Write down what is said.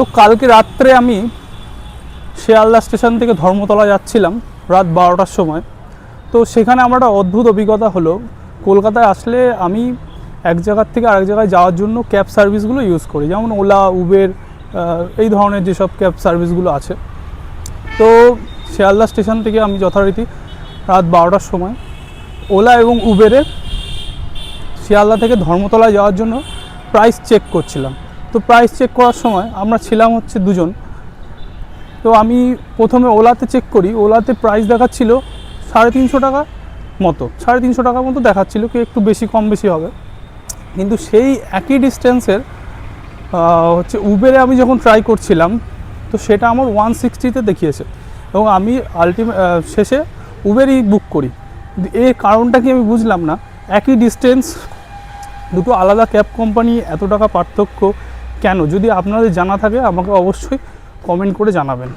তো কালকে রাত্রে আমি শিয়ালদা স্টেশন থেকে ধর্মতলা যাচ্ছিলাম রাত 12টার সময়। তো সেখানে আমার একটা অদ্ভুত অভিজ্ঞতা হলো। কলকাতায় আসলে আমি এক জায়গার থেকে আরেক জায়গায় যাওয়ার জন্য ক্যাব সার্ভিসগুলো ইউজ করি, যেমন ওলা, উবের, এই ধরনের যেসব ক্যাব সার্ভিসগুলো আছে। তো শিয়ালদা স্টেশন থেকে আমি যথারীতি রাত 12টার সময় ওলা এবং উবেরে শিয়ালদা থেকে ধর্মতলায় যাওয়ার জন্য প্রাইস চেক করছিলাম। তো প্রাইস চেক করার সময় আমরা ছিলাম হচ্ছে দুজন। তো আমি প্রথমে ওলাতে চেক করি, ওলাতে প্রাইস দেখাচ্ছিল 350 টাকা মতো, 350 টাকার মতো দেখাচ্ছিল, কি একটু বেশি কম বেশি হবে। কিন্তু সেই একই ডিস্টেন্সের হচ্ছে উবেরে আমি যখন ট্রাই করছিলাম, তো সেটা আমার 160-তে দেখিয়েছে এবং আমি শেষে উবেরই বুক করি। এর কারণটা কি আমি বুঝলাম না। একই ডিস্টেন্স, দুটো আলাদা ক্যাব কোম্পানি, এত টাকা পার্থক্য কেন? যদি আপনাদের জানা থাকে আমাকে অবশ্যই কমেন্ট করে জানাবেন।